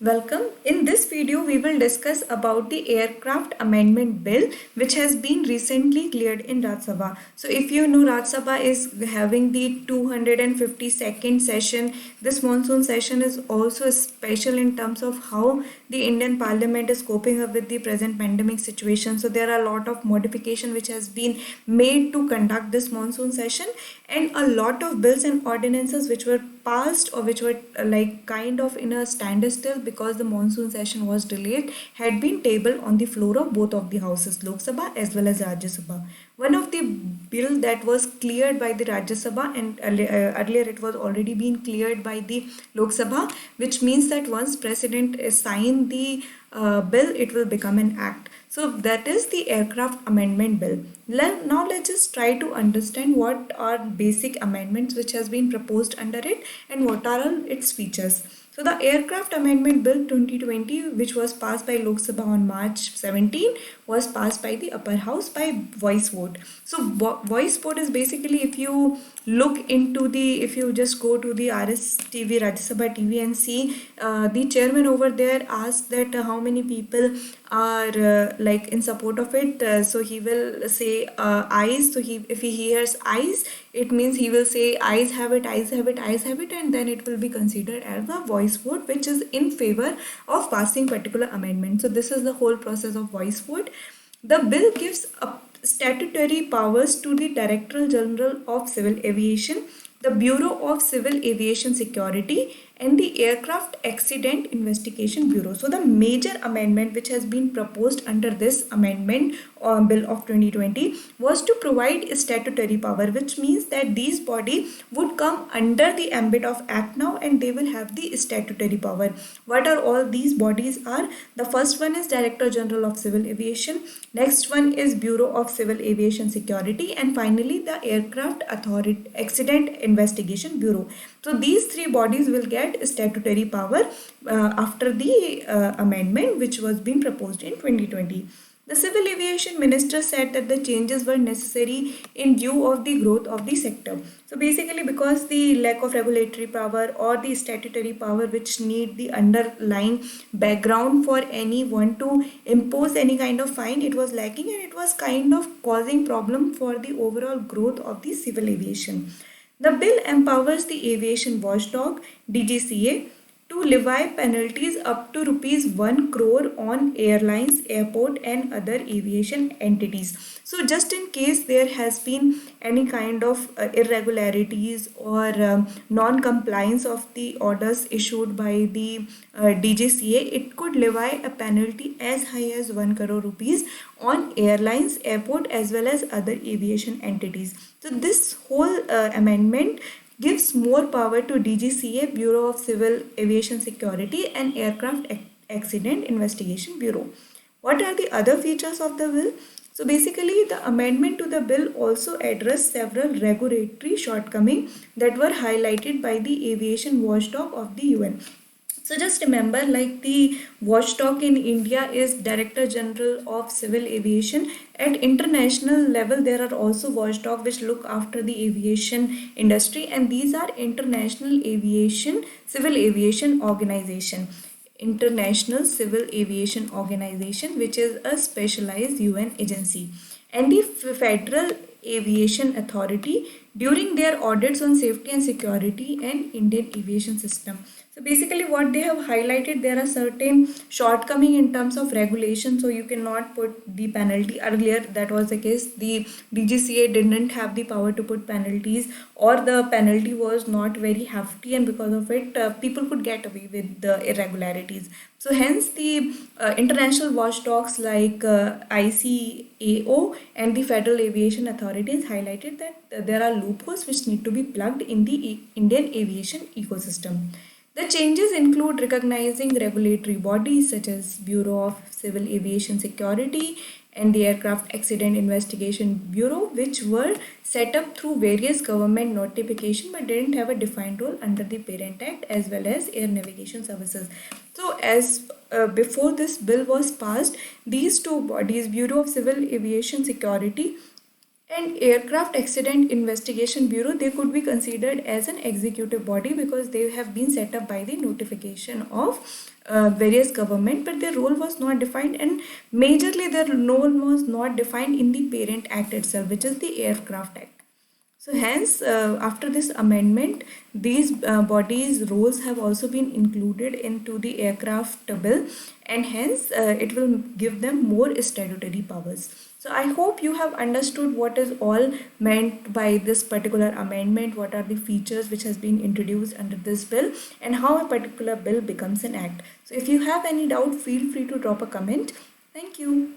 Welcome. In this video, we will discuss about the Aircraft Amendment Bill, which has been recently cleared in Rajya Sabha. So, if you know, Rajya Sabha is having the 252nd session. This monsoon session is also special in terms of how the Indian Parliament is coping up with the present pandemic situation. So, there are a lot of modification which has been made to conduct this monsoon session, and a lot of bills and ordinances which were passed or which were like kind of in a standstill because the monsoon session was delayed had been tabled on the floor of both of the houses, Lok Sabha as well as Rajya Sabha. One of the bill that was cleared by the Rajya Sabha, and earlier it was already been cleared by the Lok Sabha, which means that once President sign the bill, it will become an act. So that is the Aircraft Amendment Bill. Now let's just try to understand what are basic amendments which has been proposed under it and what are all its features. So the Aircraft Amendment Bill 2020, which was passed by Lok Sabha on March 17, was passed by the upper house by voice vote. So voice vote is basically, if you look into if you just go to the RS TV, Rajya Sabha TV, and see the chairman over there asked that how many people are like in support of it. So he will say ayes. So if he hears ayes, it means he will say ayes have it, ayes have it, ayes have it, and then it will be considered as a voice vote which is in favor of passing particular amendment. So this is the whole process of voice vote. The bill gives statutory powers to the Director General of Civil Aviation, the Bureau of Civil Aviation Security, and the Aircraft Accident Investigation Bureau. So the major amendment which has been proposed under this amendment bill of 2020 was to provide a statutory power, which means that these body would come under the ambit of Act now and they will have the statutory power. What are all these bodies are? The first one is Director General of Civil Aviation, next one is Bureau of Civil Aviation Security, and finally the Aircraft Authority Accident Investigation Bureau. So these three bodies will get statutory power after the amendment which was being proposed in 2020. The Civil Aviation Minister said that the changes were necessary in view of the growth of the sector. So basically, because the lack of regulatory power or the statutory power which need the underlying background for anyone to impose any kind of fine, it was lacking, and it was kind of causing problem for the overall growth of the civil aviation. The bill empowers the aviation watchdog DGCA to levy penalties up to rupees 1 crore on airlines, airport, and other aviation entities. So just in case there has been any kind of irregularities or non-compliance of the orders issued by the DGCA, it could levy a penalty as high as 1 crore rupees on airlines, airport, as well as other aviation entities. So this whole amendment gives more power to DGCA, Bureau of Civil Aviation Security, and Aircraft Accident Investigation Bureau. What are the other features of the bill? So basically, the amendment to the bill also addressed several regulatory shortcomings that were highlighted by the aviation watchdog of the UN. So just remember, like the watchdog in India is Director General of Civil Aviation. At international level, there are also watchdog which look after the aviation industry, and these are International Aviation Civil Aviation Organization. International Civil Aviation Organization, which is a specialized UN agency, and the Federal Aviation Authority during their audits on safety and security and Indian aviation system. So basically what they have highlighted, there are certain shortcoming in terms of regulation, so you cannot put the penalty. Earlier that was the case, the DGCA didn't have the power to put penalties, or the penalty was not very hefty, and because of it people could get away with the irregularities. So hence the international watchdogs like ICAO and the Federal Aviation Authorities highlighted that there are loopholes which need to be plugged in the Indian aviation ecosystem. The changes include recognizing regulatory bodies such as Bureau of Civil Aviation Security and the Aircraft Accident Investigation Bureau, which were set up through various government notification but didn't have a defined role under the Parent Act, as well as Air Navigation Services. So as before this bill was passed, these two bodies, Bureau of Civil Aviation Security And Aircraft Accident Investigation Bureau, they could be considered as an executive body because they have been set up by the notification of various government, but their role was not defined, and majorly their role was not defined in the Parent Act itself, which is the Aircraft Act. So hence, after this amendment, these bodies' roles have also been included into the aircraft bill, and hence it will give them more statutory powers. So I hope you have understood what is all meant by this particular amendment, what are the features which has been introduced under this bill, and how a particular bill becomes an act. So if you have any doubt, feel free to drop a comment. Thank you.